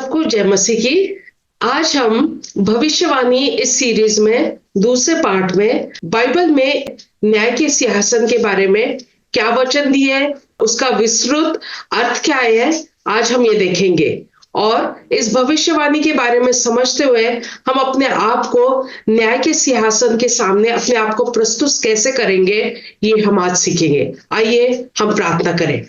सबको जय मसीह की। आज हम भविष्यवाणी इस सीरीज में दूसरे पार्ट में बाइबल में न्याय के सिंहासन के बारे में क्या वचन दिए है, उसका विस्तृत अर्थ क्या है, आज हम ये देखेंगे। और इस भविष्यवाणी के बारे में समझते हुए हम अपने आप को न्याय के सिंहासन के सामने अपने आप को प्रस्तुत कैसे करेंगे, ये हम आज सीखेंगे। आइए हम प्रार्थना करें।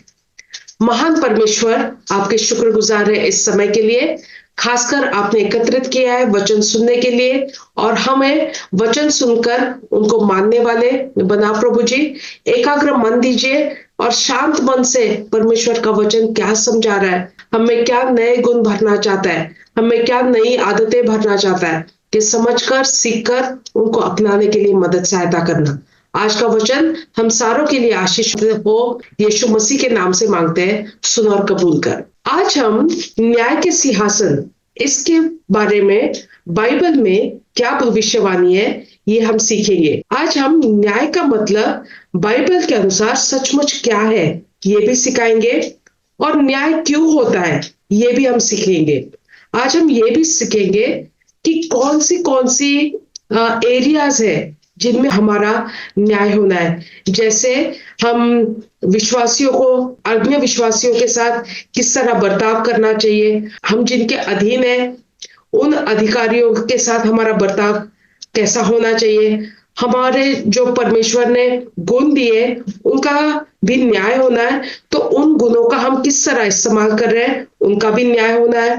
महान परमेश्वर, आपके शुक्रगुजार है इस समय के लिए, खासकर आपने एकत्रित किया है वचन सुनने के लिए और हमें वचन सुनकर उनको मानने वाले बना। प्रभु जी, एकाग्र मन दीजिए और शांत मन से परमेश्वर का वचन क्या समझा रहा है, हमें क्या नए गुण भरना चाहता है, हमें क्या नई आदतें भरना चाहता है, कि समझकर सीखकर उनको अपनाने के लिए मदद सहायता करना। आज का वचन हम सारों के लिए आशीष हो, यीशु मसीह के नाम से मांगते हैं, सुन और कबूल कर। आज हम न्याय के सिंहासन, इसके बारे में बाइबल में क्या भविष्यवाणी है, ये हम सीखेंगे। आज हम न्याय का मतलब बाइबल के अनुसार सचमुच क्या है, ये भी सिखाएंगे और न्याय क्यों होता है, ये भी हम सीखेंगे। आज हम ये भी सीखेंगे कि कौन सी एरियाज है जिनमें हमारा न्याय होना है। जैसे हम विश्वासियों को अन्य विश्वासियों के साथ किस तरह बर्ताव करना चाहिए, हम जिनके अधीन है उन अधिकारियों के साथ हमारा बर्ताव कैसा होना चाहिए, हमारे जो परमेश्वर ने गुण दिए उनका भी न्याय होना है, तो उन गुणों का हम किस तरह इस्तेमाल कर रहे हैं, उनका भी न्याय होना है।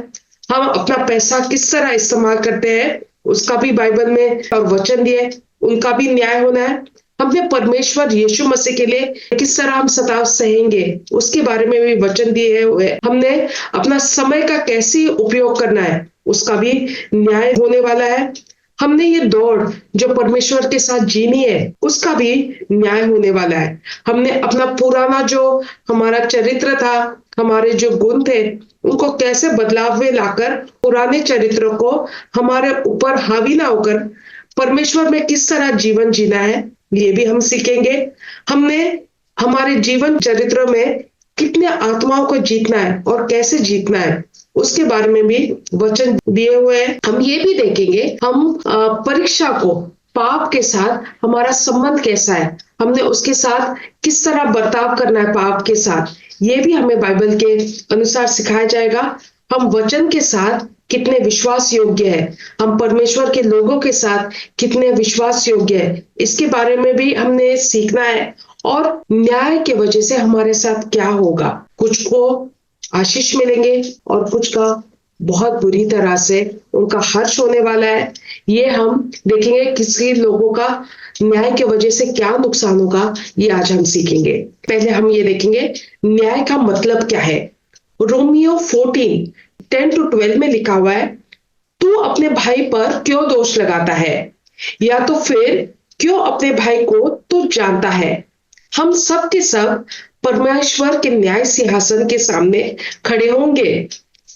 हम अपना पैसा किस तरह इस्तेमाल करते हैं, उसका भी बाइबल में और वचन दिए, उनका भी न्याय होना है। हमने परमेश्वर यीशु मसीह के लिए किस तरह हम सताव सहेंगे, उसके बारे में भी वचन दिए हुए। हमने अपना समय का कैसे उपयोग करना है, उसका भी न्याय होने वाला है। हमने ये दौड़ जो परमेश्वर के साथ जीनी है, उसका भी न्याय होने वाला है। हमने अपना पुराना जो हमारा चरित्र था, हमारे जो गुण थे, उनको कैसे बदलाव में लाकर पुराने चरित्रों को हमारे ऊपर हावी ना होकर परमेश्वर में किस तरह जीवन जीना है, ये भी हम सीखेंगे। हमने हमारे जीवन चरित्र में कितने आत्माओं को जीतना है और कैसे जीतना है, उसके बारे में भी वचन दिए हुए हैं। हम ये भी देखेंगे, हम परीक्षा को, पाप के साथ हमारा संबंध कैसा है, हमने उसके साथ किस तरह बर्ताव करना है पाप के साथ, ये भी हमें बाइबल के अनुसार सिखाया जाएगा। हम वचन के साथ कितने विश्वास योग्य है, हम परमेश्वर के लोगों के साथ कितने विश्वास योग्य है, इसके बारे में भी हमने सीखना है। और न्याय के वजह से हमारे साथ क्या होगा, कुछ को आशीष मिलेंगे और कुछ का बहुत बुरी तरह से उनका हर्ष होने वाला है। ये हम देखेंगे, किसी लोगों का न्याय के वजह से क्या नुकसान होगा, ये आज हम सीखेंगे। पहले हम ये देखेंगे न्याय का मतलब क्या है। रोमियो 14:10-12 में लिखा हुआ है, तू अपने भाई पर क्यों दोष लगाता है, या तो फिर क्यों अपने भाई को तू जानता है। हम सब के सब परमेश्वर के न्याय सिंहासन के सामने खड़े होंगे,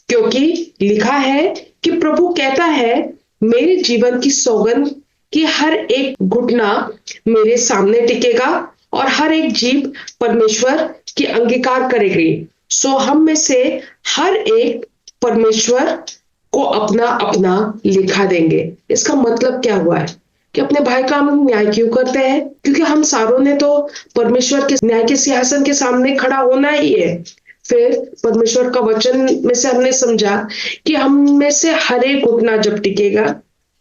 क्योंकि लिखा है कि प्रभु कहता है, मेरे जीवन की सौगंध कि हर एक घुटना मेरे सामने टिकेगा और हर एक जीभ परमेश्वर की अंगीकार करेगी। सो हम में से हर एक परमेश्वर को अपना अपना लिखा देंगे। इसका मतलब क्या हुआ है कि अपने भाई का हम न्याय क्यों करते हैं, क्योंकि हम सारों ने तो परमेश्वर के न्याय के सिंहासन के सामने खड़ा होना ही है। फिर परमेश्वर का वचन में से हमने समझा कि हम में से हर एक घुटना जब टिकेगा,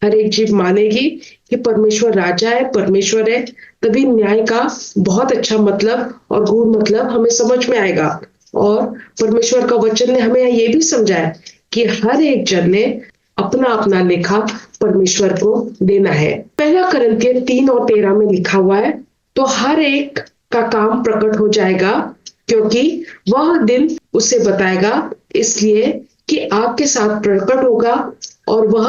हर एक जीभ मानेगी कि परमेश्वर राजा है, परमेश्वर है, तभी न्याय का बहुत अच्छा मतलब और गूढ़ मतलब हमें समझ में आएगा। और परमेश्वर का वचन ने हमें ये भी समझाया कि हर एक जन ने अपना अपना लेखा परमेश्वर को देना है। पहला कुरिन्थियों 3:13 में लिखा हुआ है, तो हर एक का काम प्रकट हो जाएगा, क्योंकि वह दिन उसे बताएगा, इसलिए कि आग के साथ प्रकट होगा और वह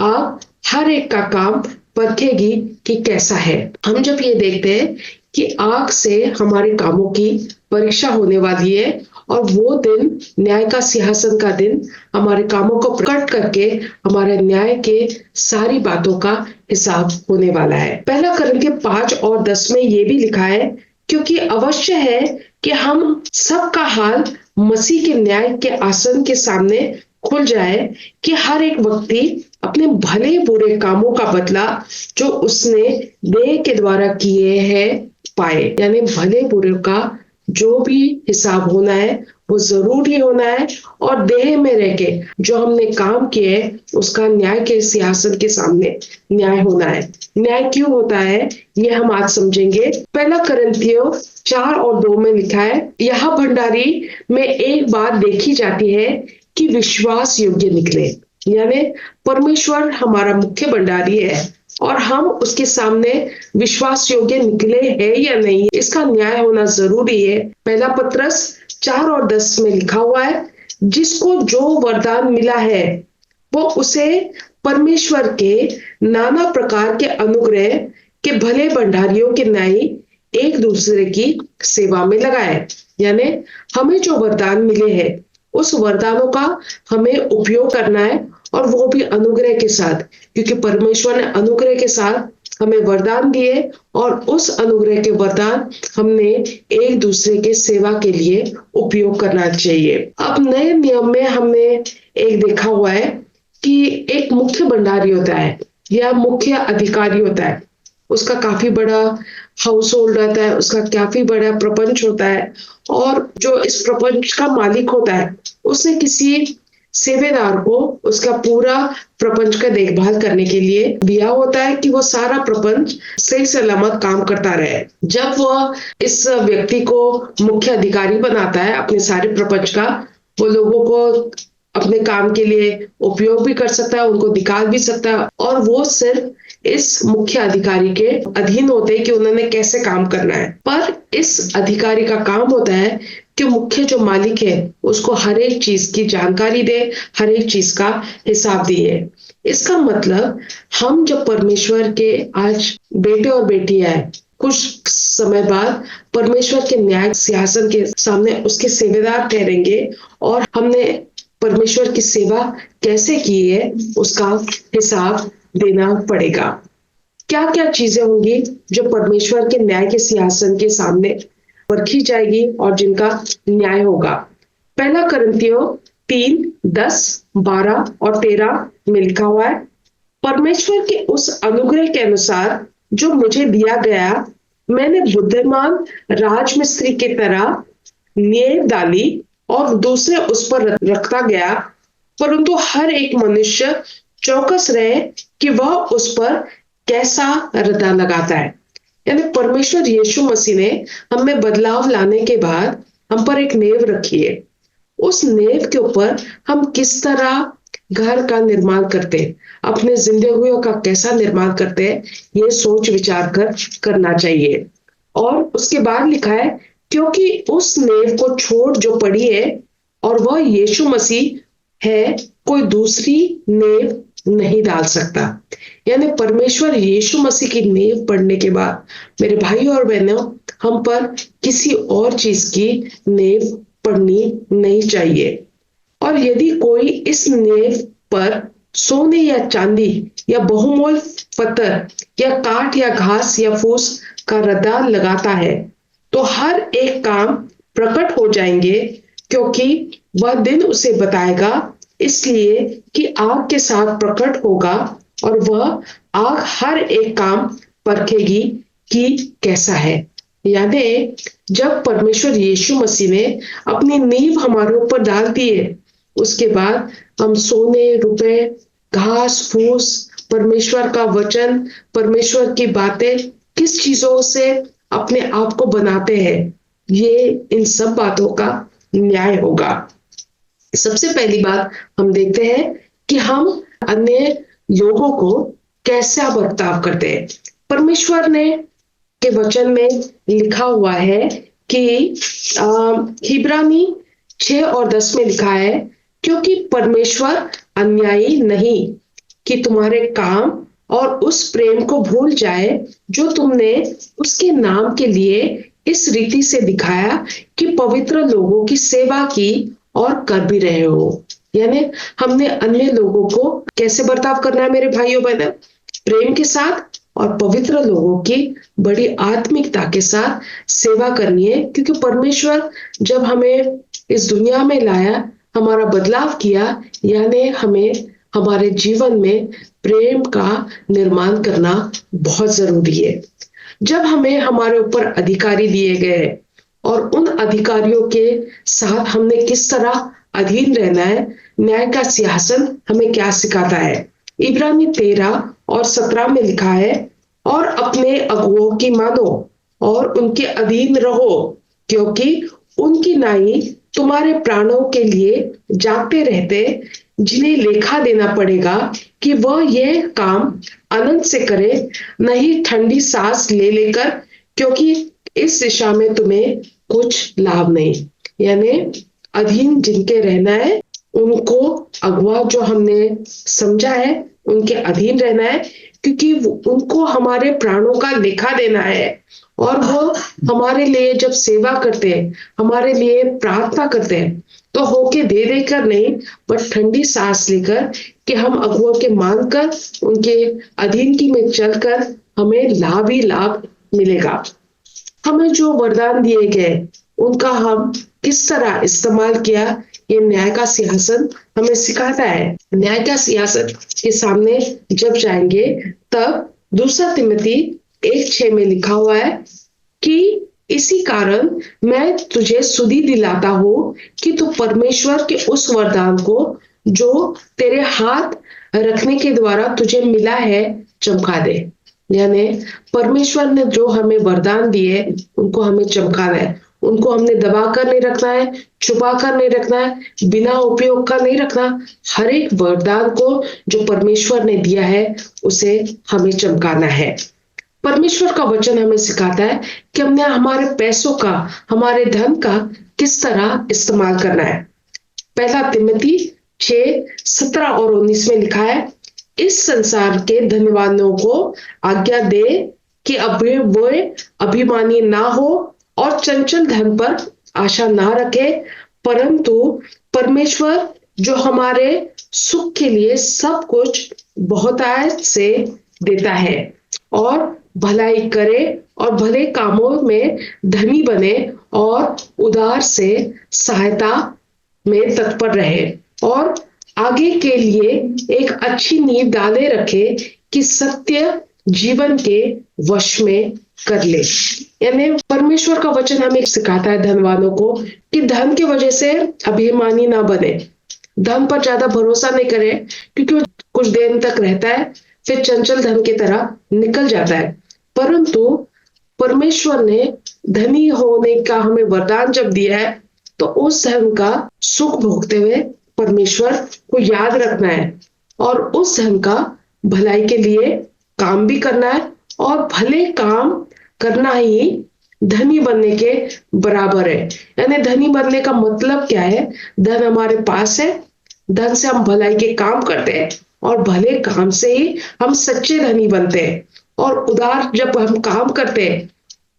आग हर एक का काम परखेगी कि कैसा है। हम जब ये देखते हैं कि आग से हमारे कामों की परीक्षा होने वाली है, और वो दिन न्याय का सिंहासन का दिन हमारे कामों को प्रकट करके हमारे न्याय के सारी बातों का हिसाब होने वाला है। पहला कुरिन्थियों 5:10 में ये भी लिखा है, क्योंकि अवश्य है कि हम सबका हाल मसीह के न्याय के आसन के सामने खुल जाए कि हर एक व्यक्ति अपने भले बुरे कामों का बदला जो उसने देह के द्वारा किए हैं पाए। यानी भले बुरे का जो भी हिसाब होना है वो जरूरी होना है, और देह में रह के जो हमने काम किए उसका न्याय के सिंहासन के सामने न्याय होना है। न्याय क्यों होता है ये हम आज समझेंगे। पहला करंथियों 4:2 में लिखा है, यह भंडारी में एक बात देखी जाती है कि विश्वास योग्य निकले। यानी परमेश्वर हमारा मुख्य भंडारी है और हम उसके सामने विश्वास योग्य निकले हैं या नहीं, इसका न्याय होना जरूरी है। पहला पत्रस 4:10 में लिखा हुआ है, जिसको जो वरदान मिला है वो उसे परमेश्वर के नाना प्रकार के अनुग्रह के भले भंडारियों के न्याय एक दूसरे की सेवा में लगाए। यानी हमें जो वरदान मिले हैं उस वरदानों का हमें उपयोग करना है, और वो भी अनुग्रह के साथ, क्योंकि परमेश्वर ने अनुग्रह के साथ हमें वरदान दिए और उस अनुग्रह के वरदान हमने एक दूसरे के सेवा के लिए उपयोग करना चाहिए। अब नए नियम में हमने एक देखा हुआ है कि एक मुख्य भंडारी होता है या मुख्य अधिकारी होता है, उसका काफी बड़ा हाउस होल्ड रहता है, उसका काफी बड़ा प्रपंच होता है, और जो इस प्रपंच का मालिक होता है उसने किसी सेवेदार को उसका पूरा प्रपंच का देखभाल करने के लिए दिया होता है कि वो सारा प्रपंच सही सलामत काम करता रहे। जब वह इस व्यक्ति को मुख्य अधिकारी बनाता है अपने सारे प्रपंच का, वो लोगों को अपने काम के लिए उपयोग भी कर सकता है, उनको निकाल भी सकता है, और वो सिर्फ इस मुख्य अधिकारी के अधीन होते हैं कि उन्होंने कैसे काम करना है। पर इस अधिकारी का काम होता है कि मुख्य जो मालिक है उसको हर एक चीज की जानकारी दे, हर एक चीज का हिसाब दिए। इसका मतलब हम जब परमेश्वर के आज बेटे और बेटियां हैं, कुछ समय बाद परमेश्वर के न्याय सिंहासन के सामने उसके सेवेदार ठहरेंगे, और हमने परमेश्वर की सेवा कैसे की है उसका हिसाब देना पड़ेगा। क्या क्या चीजें होंगी जो परमेश्वर के न्याय के सिंहासन के सामने रखी जाएगी और जिनका न्याय होगा। पहला करंथियों 3:10, 12 और 13 में लिखा हुआ है, परमेश्वर के उस अनुग्रह के अनुसार जो मुझे दिया गया, मैंने बुद्धिमान राजमिस्त्री की तरह नींव डाली और दूसरे उस पर रखता गया, परंतु हर एक मनुष्य चौकस रहे कि वह उस पर कैसा रदा लगाता है। यानी परमेश्वर यीशु मसीह ने हमें बदलाव लाने के बाद हम पर एक नींव रखी है। उस नींव के ऊपर हम किस तरह घर का निर्माण करते हैं, अपने जिंदे हुए का कैसा निर्माण करते हैं, ये सोच विचार कर करना चाहिए। और उसके बाद लिखा है, क्योंकि उस नींव को छोड़ जो पड़ी है और वह यीशु मसीह है, कोई दूसरी नींव नहीं डाल सकता। यानी परमेश्वर यीशु मसीह की नींव पड़ने के बाद मेरे भाई और बहनों, हम पर किसी और चीज की नींव पड़नी नहीं चाहिए। और यदि कोई इस नींव पर सोने या चांदी या बहुमूल्य पत्थर या काठ या घास या फूस का रदा लगाता है, तो हर एक काम प्रकट हो जाएंगे, क्योंकि वह दिन उसे बताएगा, इसलिए कि आग के साथ प्रकट होगा और वह आग हर एक काम परखेगी कि कैसा है। यानी जब परमेश्वर यीशु मसीह ने अपनी नींव हमारे ऊपर डाल दी है, उसके बाद हम सोने, रुपए, घास फूस, परमेश्वर का वचन, परमेश्वर की बातें, किस चीजों से अपने आप को बनाते हैं, ये इन सब बातों का न्याय होगा। सबसे पहली बात हम देखते हैं कि हम अन्य लोगों को कैसा बर्ताव करते हैं। परमेश्वर ने के वचन में लिखा हुआ है कि इब्रानी 6:10 में लिखा है, क्योंकि परमेश्वर अन्यायी नहीं कि तुम्हारे काम और उस प्रेम को भूल जाए जो तुमने उसके नाम के लिए इस रीति से दिखाया कि पवित्र लोगों की सेवा की और कर भी रहे हो। यानी हमने अन्य लोगों को कैसे बर्ताव करना है मेरे भाइयों बहनों, प्रेम के साथ और पवित्र लोगों की बड़ी आत्मिकता के साथ सेवा करनी है। क्योंकि परमेश्वर जब हमें इस दुनिया में लाया हमारा बदलाव किया, यानी हमें हमारे जीवन में प्रेम का निर्माण करना बहुत जरूरी है। जब हमें हमारे ऊपर अधिकारी दिए गए और उन अधिकारियों के साथ हमने किस तरह अधीन रहना है, न्याय का सिंहासन हमें क्या सिखाता है। इब्रानी 13 और 17 में लिखा है, और अपने अगुओं की मानो और उनके अधीन रहो, क्योंकि उनकी नाई तुम्हारे प्राणों के लिए जागते रहते, जिन्हें लेखा देना पड़ेगा कि वह ये काम आनंद से करे, नहीं ठंडी सांस ले लेकर, क्योंकि इस दिशा में तुम्हें कुछ लाभ नहीं। यानी अधीन जिनके रहना है, उनको अगुआ जो हमने समझा है, उनके अधीन रहना है, क्योंकि उनको हमारे प्राणों का लेखा देना है। और वो हमारे लिए जब सेवा करते हैं, हमारे लिए प्रार्थना करते हैं, तो होके दे देकर नहीं, पर ठंडी सांस लेकर, कि हम अगुओं के मानकर उनके अधीनगी में चलकर हमें लाभ ही लाभ मिलेगा। हमें जो वरदान दिए गए उनका हम किस तरह इस्तेमाल किया, ये न्याय का सिंहासन हमें सिखाता है। न्याय का सिंहासन के सामने जब जाएंगे, तब 2 तिमोथी 1:6 में लिखा हुआ है कि इसी कारण मैं तुझे सुधि दिलाता हूं कि तू परमेश्वर के उस वरदान को जो तेरे हाथ रखने के द्वारा तुझे मिला है चमका दे। यानी परमेश्वर ने जो हमें वरदान दिए उनको हमें चमकाना है, उनको हमने दबा कर नहीं रखना है, छुपा कर नहीं रखना है, बिना उपयोग का नहीं रखना। हर एक वरदान को जो परमेश्वर ने दिया है उसे हमें चमकाना है। परमेश्वर का वचन हमें सिखाता है कि हमने हमारे पैसों का, हमारे धन का किस तरह इस्तेमाल करना है। 1 तिमोथी 6:17 और 19 में लिखा है, इस संसार के धनवानों को आज्ञा दे कि वे अभिमानी ना हो और चंचल धन पर आशा ना रखे, परंतु परमेश्वर जो हमारे सुख के लिए सब कुछ बहुतायत से देता है, और भलाई करे और भले कामों में धनी बने और उदार से सहायता में तत्पर रहे, और आगे के लिए एक अच्छी नींव डाले रखे कि सत्य जीवन के वश में कर ले। यानी परमेश्वर का वचन हमें सिखाता है धनवानों को कि धन की वजह से अभिमानी ना बने, धन पर ज्यादा भरोसा नहीं करे, क्योंकि वो कुछ देर तक रहता है, फिर चंचल धन की तरह निकल जाता है। परंतु परमेश्वर ने धनी होने का हमें वरदान जब दिया है, तो उस धन का सुख भोगते हुए परमेश्वर को याद रखना है, और उस धन का भलाई के लिए काम भी करना है, और भले काम करना ही धनी बनने के बराबर है। यानी धनी बनने का मतलब क्या है? धन हमारे पास है, धन से हम भलाई के काम करते हैं, और भले काम से ही हम सच्चे धनी बनते हैं। और उदार जब हम काम करते हैं,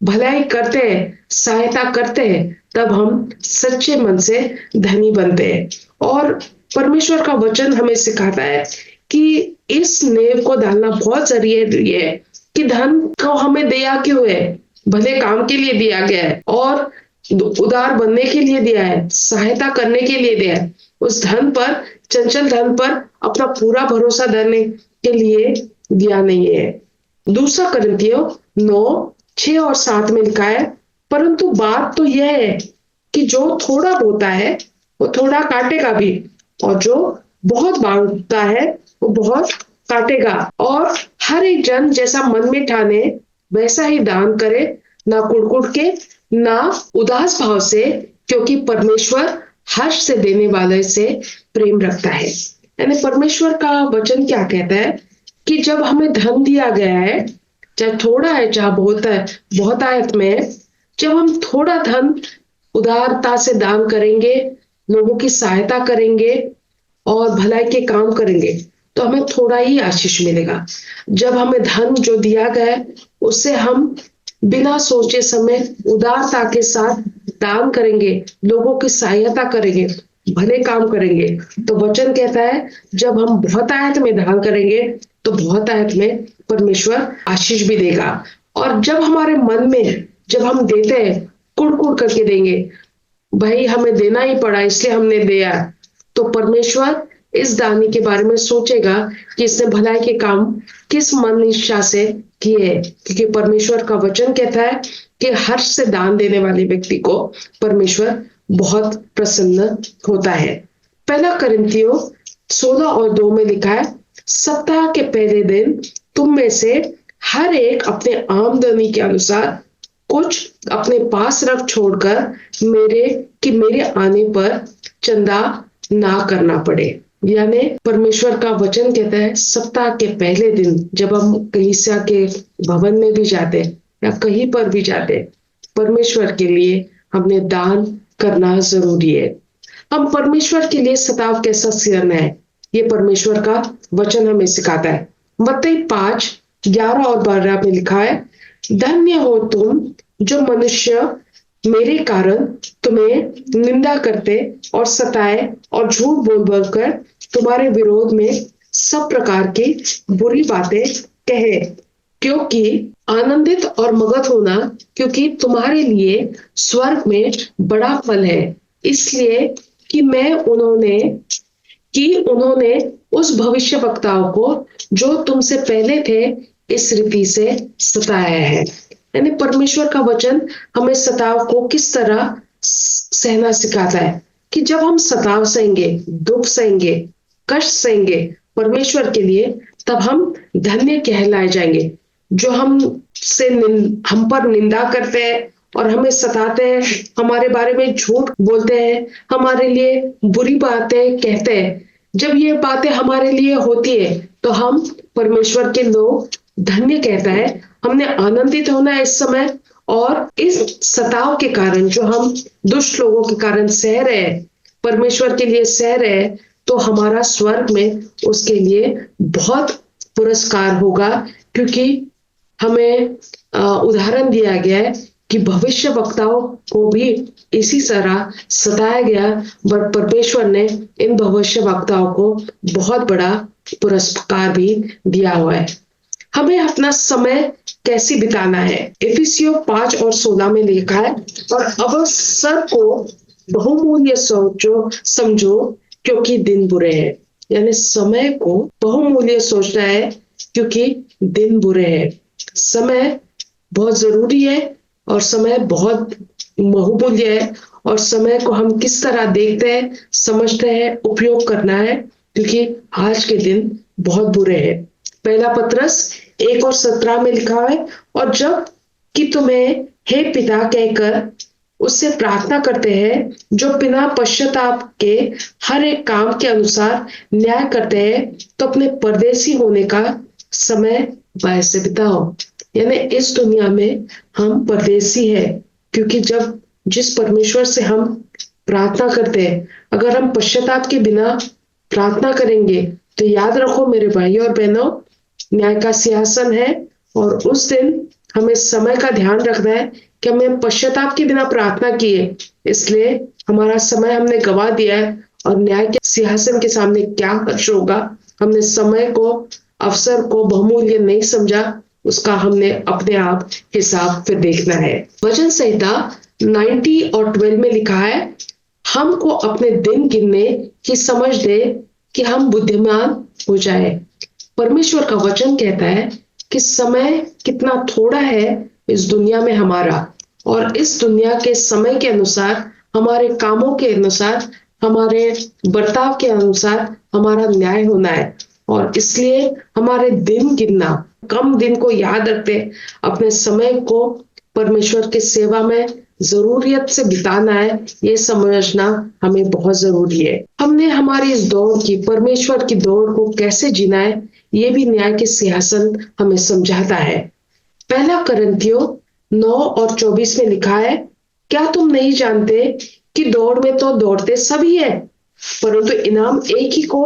भलाई करते हैं, सहायता करते हैं, तब हम सच्चे मन से धनी बनते हैं। और परमेश्वर का वचन हमें सिखाता है कि इस नेव को डालना बहुत जरूरी है कि धन को हमें दिया क्यों है? भले काम के लिए दिया गया है, और उदार बनने के लिए दिया है, सहायता करने के लिए दिया है। उस धन पर, चंचल धन पर अपना पूरा भरोसा देने के लिए दिया नहीं है। 2 Corinthians 9:6 और 7 में लिखा है, परंतु बात तो यह है कि जो थोड़ा बोता है वो थोड़ा काटेगा भी, और जो बहुत बांटता है वो बहुत काटेगा। और हर एक जन जैसा मन में ठाने वैसा ही दान करे, ना कुड़कुड़ के, ना उदास भाव से, क्योंकि परमेश्वर हर्ष से देने वाले से प्रेम रखता है। यानी परमेश्वर का वचन क्या कहता है कि जब हमें धन दिया गया है, चाहे थोड़ा है चाहे बहुत है, बहुत आयत में, जब हम थोड़ा धन उदारता से दान करेंगे, लोगों की सहायता करेंगे और भलाई के काम करेंगे, तो हमें थोड़ा ही आशीष मिलेगा। जब हमें धन जो दिया गया है उससे हम बिना सोचे समय उदारता के साथ दान करेंगे, लोगों की सहायता करेंगे, भले काम करेंगे, तो वचन कहता है जब हम बहुत आयत में दान करेंगे तो बहुत आयत में परमेश्वर आशीष भी देगा। और जब हमारे मन में जब हम देते हैं, कुड़ कुड़ करके देंगे, भाई हमें देना ही पड़ा इसलिए हमने दिया, तो परमेश्वर इस दानी के बारे में सोचेगा कि इसने भलाई के काम किस मन इच्छा से किए, क्योंकि परमेश्वर का वचन कहता है कि हर्ष से दान देने वाले व्यक्ति को परमेश्वर बहुत प्रसन्न होता है। पहला कोरिन्थियों 16 और 2 में लिखा है, सप्ताह के पहले दिन तुम में से हर एक अपने आमदनी के अनुसार कुछ अपने पास रख छोड़कर मेरे आने पर चंदा ना करना पड़े। यानी परमेश्वर का वचन कहता है सप्ताह के पहले दिन जब हम कलीसिया के भवन में भी जाते या कहीं पर भी जाते, परमेश्वर के लिए हमने दान करना जरूरी है। हम परमेश्वर के लिए सताव कैसा करना है, ये परमेश्वर का वचन हमें सिखाता है। मत्ती 5:11 और 12 में लिखा है, धन्य हो तुम जो मनुष्य मेरे कारण तुम्हें निंदा करते और सताए और झूठ बोल बोल कर तुम्हारे विरोध में सब प्रकार की बुरी बातें कहे, क्योंकि आनंदित और मगन होना, क्योंकि तुम्हारे लिए स्वर्ग में बड़ा फल है। इसलिए कि उन्होंने उस भविष्य वक्ताओं को जो तुमसे पहले थे इस रीति से सताया है। यानी परमेश्वर का वचन हमें सताव को किस तरह सहना सिखाता है कि जब हम सताव सहेंगे, दुख सहेंगे, कष्ट सहेंगे परमेश्वर के लिए, तब हम धन्य कहलाए जाएंगे। जो हम पर निंदा करते हैं और हमें सताते हैं, हमारे बारे में झूठ बोलते हैं, हमारे लिए बुरी बातें कहते हैं, जब ये बातें हमारे लिए होती है तो हम परमेश्वर के लोग धन्य कहता है। हमने आनंदित होना है इस समय, और इस सताव के कारण जो हम दुष्ट लोगों के कारण सह रहे हैं, परमेश्वर के लिए सह रहे हैं, तो हमारा स्वर्ग में उसके लिए बहुत पुरस्कार होगा। क्योंकि हमें उदाहरण दिया गया है कि भविष्य वक्ताओं को भी इसी तरह सताया गया, पर परमेश्वर ने इन भविष्य वक्ताओं को बहुत बड़ा पुरस्कार भी दिया हुआ है। हमें अपना समय कैसे बिताना है, इफिसियों 5 और 16 में लिखा है, और अवसर को बहुमूल्य समझो क्योंकि दिन बुरे हैं। यानी समय को बहुमूल्य सोचना है क्योंकि दिन बुरे हैं। समय बहुत जरूरी है और समय बहुत बहुमूल्य है, और समय को हम किस तरह देखते हैं, समझते हैं, उपयोग करना है, क्योंकि आज के दिन बहुत बुरे हैं। पहला पत्रस 1 और 17 में लिखा है, और जब कि तुम्हें हे पिता कहकर उससे प्रार्थना करते हैं जो बिना पश्चाताप के हर एक काम के अनुसार न्याय करते हैं, तो अपने परदेसी होने का समय वैसे बिताओ। यानी इस दुनिया में हम परदेसी है, क्योंकि जब जिस परमेश्वर से हम प्रार्थना करते हैं, अगर हम पश्चाताप के बिना प्रार्थना करेंगे तो याद रखो मेरे भाई और बहनों, न्याय का सिंहासन है, और उस दिन हमें समय का ध्यान रखना है कि हमें पश्चाताप के बिना प्रार्थना की है, इसलिए हमारा समय हमने गवा दिया है, और न्याय के सिंहासन के सामने क्या खर्च होगा, हमने समय को, अवसर को बहुमूल्य नहीं समझा, उसका हमने अपने आप हिसाब फिर देखना है। वचन संहिता 90 और 12 में लिखा है, हमको अपने दिन गिनने की समझ दे कि हम बुद्धिमान हो जाए। परमेश्वर का वचन कहता है कि समय कितना थोड़ा है इस दुनिया में हमारा, और इस दुनिया के समय के अनुसार, हमारे कामों के अनुसार, हमारे बर्ताव के अनुसार हमारा न्याय होना है। और इसलिए हमारे दिन गिनना, कम दिन को याद रखते अपने समय को परमेश्वर की सेवा में जरूरियत से बिताना है, ये समझना हमें बहुत जरूरी है। हमने हमारी इस दौड़ की, परमेश्वर की दौड़ को कैसे जीना है, ये भी न्याय के सिंहासन हमें समझाता है। पहला कोरिन्थियों 9 और 24 में लिखा है, क्या तुम नहीं जानते कि दौड़ में तो दौड़ते सभी है, परंतु इनाम एक ही को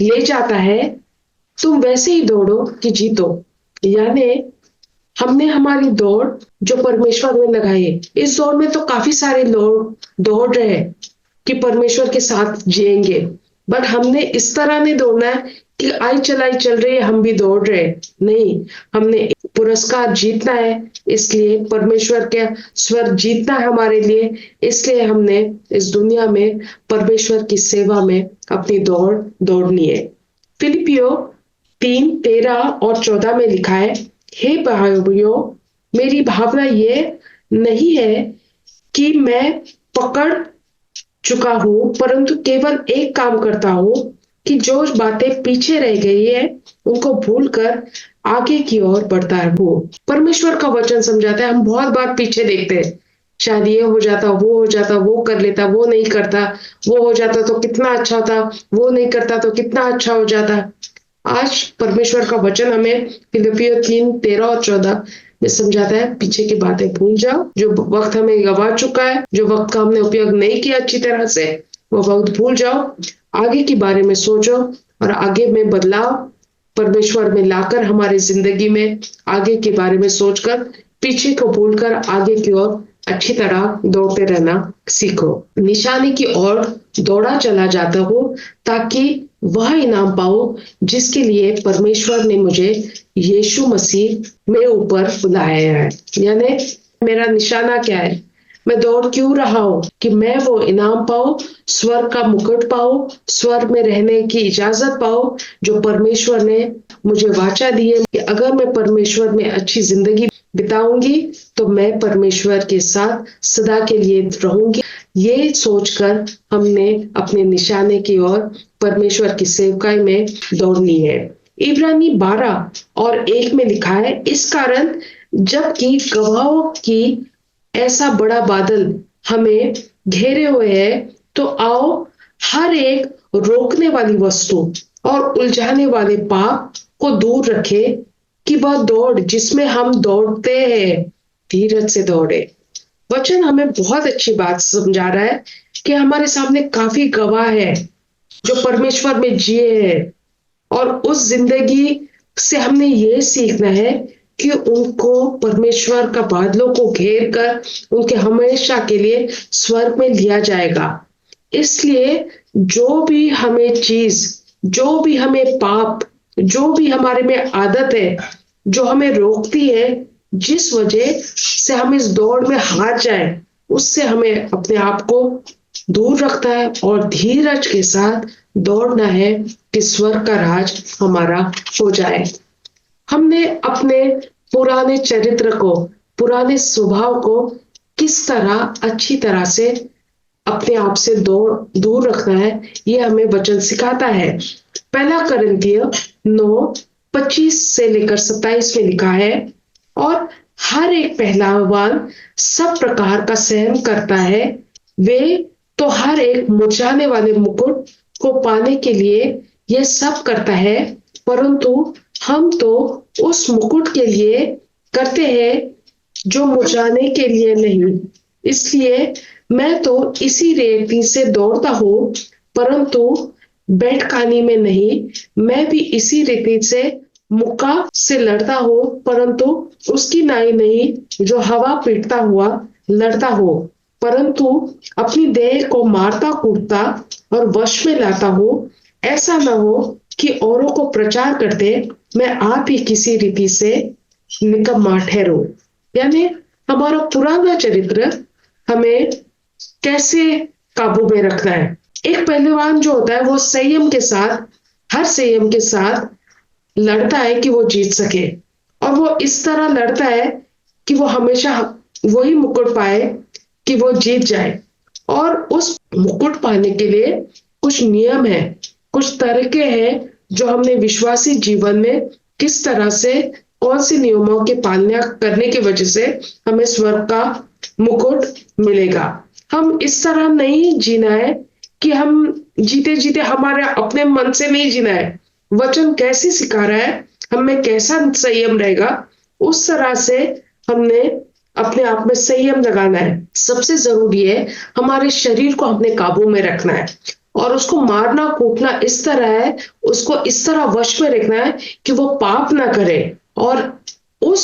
ले जाता है। तुम वैसे ही दौड़ो कि जीतो। यानी हमने हमारी दौड़ जो परमेश्वर में लगाई है, इस दौड़ में तो काफी सारे लोग दौड़ रहे हैं कि परमेश्वर के साथ जिएंगे, बट हमने इस तरह नहीं दौड़ना है कि आई चलाई चल रही है, हम भी दौड़ रहे हैं। नहीं, हमने पुरस्कार जीतना है, इसलिए परमेश्वर के स्वर जीतना है हमारे लिए, इसलिए हमने इस दुनिया में परमेश्वर की सेवा में अपनी दौड़ दौड़नी है। फिलिपियो 3:13 और 14 में लिखा है, हे भाइयों, मेरी भावना ये नहीं है कि मैं पकड़ चुका हूं, परंतु केवल एक काम करता हूं कि जो बातें पीछे रह गई है उनको भूलकर आगे की ओर बढ़ता हूं। परमेश्वर का वचन समझाता है, हम बहुत बार पीछे देखते हैं, शायद ये हो जाता, वो हो जाता, वो कर लेता, वो नहीं करता, वो हो जाता तो कितना अच्छा था, वो नहीं करता तो कितना अच्छा हो जाता। आज परमेश्वर का वचन हमें फिलिपियो 3:13 और 14 में समझाता है, पीछे की बातें भूल जाओ, जो वक्त हमें गवा चुका है, जो वक्त का हमने उपयोग नहीं किया अच्छी तरह से, वो वक्त भूल जाओ, आगे के बारे में सोचो और आगे में बदलाव परमेश्वर में लाकर हमारी जिंदगी में आगे के बारे में सोचकर पीछे को भूलकर आगे की ओर अच्छी तरह दौड़ते रहना सीखो। निशाने की ओर दौड़ा चला जाता हो ताकि वह इनाम पाओ जिसके लिए परमेश्वर ने मुझे यीशु मसीह में ऊपर बुलाया है। यानी मेरा निशाना क्या है, मैं दौड़ क्यों रहा हूं, कि मैं वो इनाम पाऊं, स्वर्ग का मुकुट पाऊं, स्वर्ग में रहने की इजाजत पाऊं, जो परमेश्वर ने मुझे वाचा दी है कि अगर मैं परमेश्वर में अच्छी जिंदगी बिताऊंगी तो मैं परमेश्वर के साथ सदा के लिए रहूंगी। ये सोचकर हमने अपने निशाने की ओर परमेश्वर की सेवकाई में दौड़नी है। इब्रानी 12:1 में लिखा है, इस कारण जबकि गवाहों की ऐसा बड़ा बादल हमें घेरे हुए है, तो आओ हर एक रोकने वाली वस्तु और उलझाने वाले पाप को दूर रखे कि वह दौड़ जिसमें हम दौड़ते हैं धीरज से दौड़े। वचन हमें बहुत अच्छी बात समझा रहा है कि हमारे सामने काफी गवाह है जो परमेश्वर में जिए हैं, और उस जिंदगी से हमने ये सीखना है कि उनको परमेश्वर का बादलों को घेर कर उनके हमेशा के लिए स्वर्ग में लिया जाएगा। इसलिए जो भी हमें चीज, जो भी हमें पाप, जो भी हमारे में आदत है जो हमें रोकती है, जिस वजह से हम इस दौड़ में हार जाए, उससे हमें अपने आप को दूर रखता है और धीरज के साथ दौड़ना है कि स्वर्ग का राज हमारा हो जाए। हमने अपने पुराने चरित्र को, पुराने स्वभाव को किस तरह अच्छी तरह से अपने आप से दूर रखना है, ये हमें वचन सिखाता है। 1 Corinthians 9:25 से लेकर 27 में लिखा है, और हर एक पहलवान सब प्रकार का सहन करता है, वे तो हर एक मुरझाने वाले मुकुट को पाने के लिए यह सब करता है, परंतु हम तो उस मुकुट के लिए करते हैं जो मुरझाने के लिए नहीं। इसलिए मैं तो इसी रीति से दौड़ता हूं, परंतु बैठकानी में नहीं, मैं भी इसी रीति से मुक्का से लड़ता हूं, परंतु उसकी नाई नहीं जो हवा पीटता हुआ लड़ता हो, परंतु अपनी देह को मारता कूटता और वश में लाता हूं, ऐसा न हो कि औरों को प्रचार करते मैं आप ही किसी रीति से निकम्मा ठहरूं। यानी हमारा पुराना चरित्र हमें कैसे काबू में रखना है। एक पहलवान जो होता है वो संयम के साथ, हर संयम के साथ लड़ता है कि वो जीत सके, और वो इस तरह लड़ता है कि वो हमेशा वही मुकुट पाए कि वो जीत जाए। और उस मुकुट पाने के लिए कुछ नियम है, कुछ तरीके हैं जो हमने विश्वासी जीवन में किस तरह से, कौन से नियमों के पालना करने की वजह से हमें स्वर्ग का मुकुट मिलेगा। हम इस तरह नहीं जीना है कि हम जीते जीते हमारे अपने मन से नहीं जीना है। वचन कैसे सिखा रहा है, हमें कैसा संयम रहेगा, उस तरह से हमने अपने आप में संयम लगाना है। सबसे जरूरी है हमारे शरीर को अपने काबू में रखना है, और उसको मारना कूटना इस तरह है, उसको इस तरह वश में रखना है कि वो पाप ना करे। और उस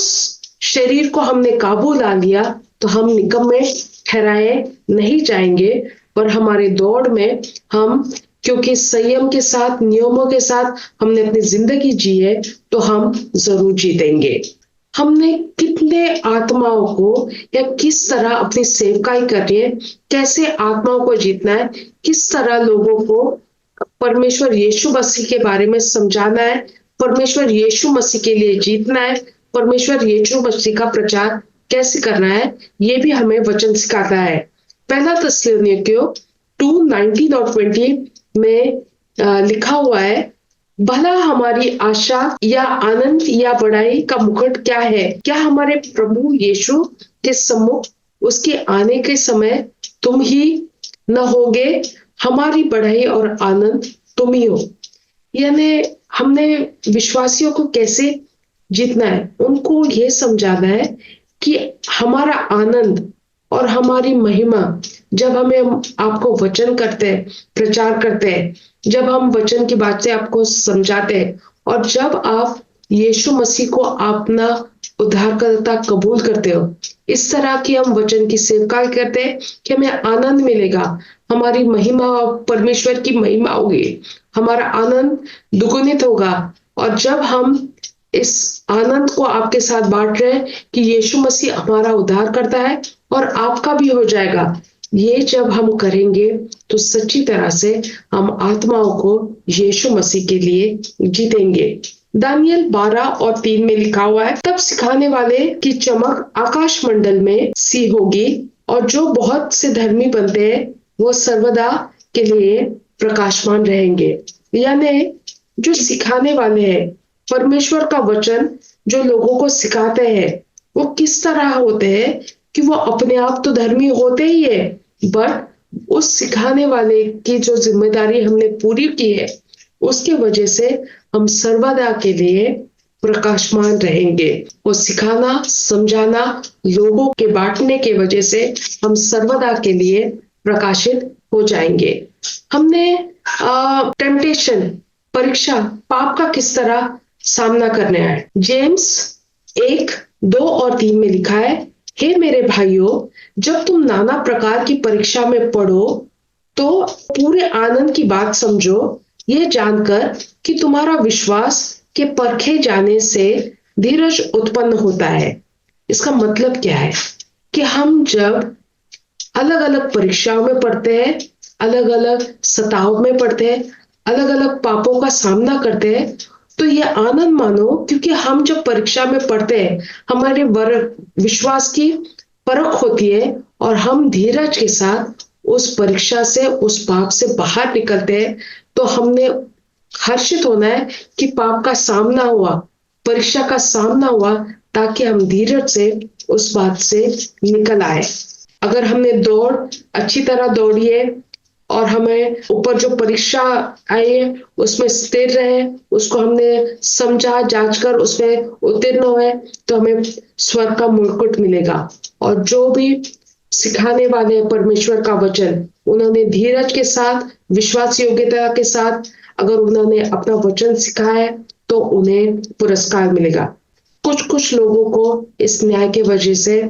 शरीर को हमने काबू ला लिया तो हम निकम्मे ठहराए नहीं जाएंगे, पर हमारे दौड़ में हम क्योंकि संयम के साथ, नियमों के साथ हमने अपनी जिंदगी जी है तो हम जरूर जीतेंगे। हमने कितने आत्माओं को या किस तरह अपनी सेवकाई करनी है, कैसे आत्माओं को जीतना है, किस तरह लोगों को परमेश्वर यीशु मसीह के बारे में समझाना है, परमेश्वर यीशु मसीह के लिए जीतना है, परमेश्वर यीशु मसीह का प्रचार कैसे करना है, ये भी हमें वचन सिखाता है। पहला थिस्सलुनीकियों 2:19 और 20 में लिखा हुआ है, भला हमारी आशा या आनंद या बड़ाई का मुकुट क्या है? क्या हमारे प्रभु यीशु के सम्मुख उसके आने के समय तुम ही न होगे? हमारी बढ़ाई और आनंद तुम ही हो। यानी हमने विश्वासियों को कैसे जीतना है, उनको ये समझाना है कि हमारा आनंद और हमारी महिमा, जब हमें आपको वचन करते हैं, प्रचार करते हैं, जब हम वचन की बात से आपको समझाते हैं, और जब आप यीशु मसीह को अपना उद्धारकर्ता कबूल करते हो, इस तरह की हम वचन की सेवकाई करते हैं कि हमें आनंद मिलेगा, हमारी महिमा, परमेश्वर की महिमा होगी, हमारा आनंद दुगुनित होगा। और जब हम इस आनंद को आपके साथ बांट रहे हैं कि यीशु मसीह हमारा उद्धार करता है और आपका भी हो जाएगा, ये जब हम करेंगे तो सच्ची तरह से हम आत्माओं को यीशु मसीह के लिए जीतेंगे। दानियल 12 और 3 में लिखा हुआ है, तब सिखाने वाले की चमक आकाश मंडल में सी होगी, और जो बहुत से धर्मी बनते हैं वो सर्वदा के लिए प्रकाशमान रहेंगे। यानी जो सिखाने वाले हैं, परमेश्वर का वचन जो लोगों को सिखाते हैं, वो किस तरह होते हैं कि वो अपने आप तो धर्मी होते ही है, बट उस सिखाने वाले की जो जिम्मेदारी हमने पूरी की है, उसके वजह से हम सर्वदा के लिए प्रकाशमान रहेंगे। वो सिखाना, समझाना, लोगों के बांटने के वजह से हम सर्वदा के लिए प्रकाशित हो जाएंगे। हमने टेम्पटेशन, परीक्षा, पाप का किस तरह सामना करना है। जेम्स 1:2 और 3 में लिखा है, हे मेरे भाइयों, जब तुम नाना प्रकार की परीक्षा में पढ़ो तो पूरे आनंद की बात समझो, ये जानकर कि तुम्हारा विश्वास के परखे जाने से धीरज उत्पन्न होता है। इसका मतलब क्या है कि हम जब अलग अलग परीक्षाओं में पढ़ते हैं, अलग अलग सताव में पढ़ते हैं, अलग अलग पापों का सामना करते हैं, तो ये आनंद मानो, क्योंकि हम जब परीक्षा में पढ़ते हैं, हमारे विश्वास की परख होती है और हम धीरज के साथ उस परीक्षा से, उस पाप से बाहर निकलते हैं। तो हमने हर्षित होना है कि पाप का सामना हुआ, परीक्षा का सामना हुआ, ताकि हम धीरज से उस बात से निकल आए। अगर हमने दौड़ अच्छी तरह दौड़ी है और हमें ऊपर जो परीक्षा आई है उसमें स्थिर रहे, उसको हमने समझा, जांच कर उसमें उत्तीर्ण हुए, तो हमें स्वर्ग का मुकुट मिलेगा। और जो भी सिखाने वाले हैं परमेश्वर का वचन, उन्होंने धीरज के साथ, विश्वास योग्यता के साथ अगर उन्होंने अपना वचन सिखाया है तो उन्हें पुरस्कार मिलेगा। कुछ कुछ लोगों को इस न्याय के वजह से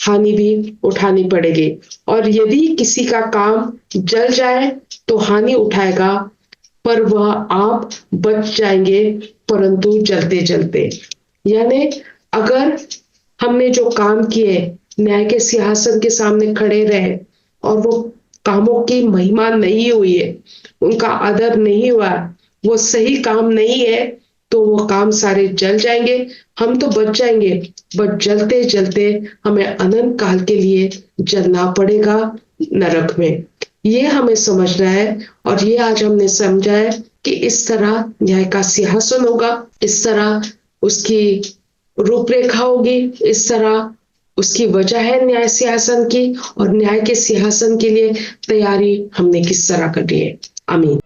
हानि भी उठानी पड़ेगी, और यदि किसी का काम जल जाए तो हानि उठाएगा, पर वह आप बच जाएंगे, परंतु जलते जलते। यानी अगर हमने जो काम किए, न्याय के सिंहासन के सामने खड़े रहे और वो कामों की महिमा नहीं हुई है, उनका आदर नहीं हुआ, वो सही काम नहीं है, तो वो काम सारे जल जाएंगे, हम तो बच जाएंगे, बट जलते जलते हमें अनंत काल के लिए जलना पड़ेगा नरक में। ये हमें समझना है, और ये आज हमने समझा है कि इस तरह न्याय का सिंहासन होगा, इस तरह उसकी रूपरेखा होगी, इस तरह उसकी वजह है न्याय सिंहासन की, और न्याय के सिंहासन के लिए तैयारी हमने किस तरह करनी है। आमीन।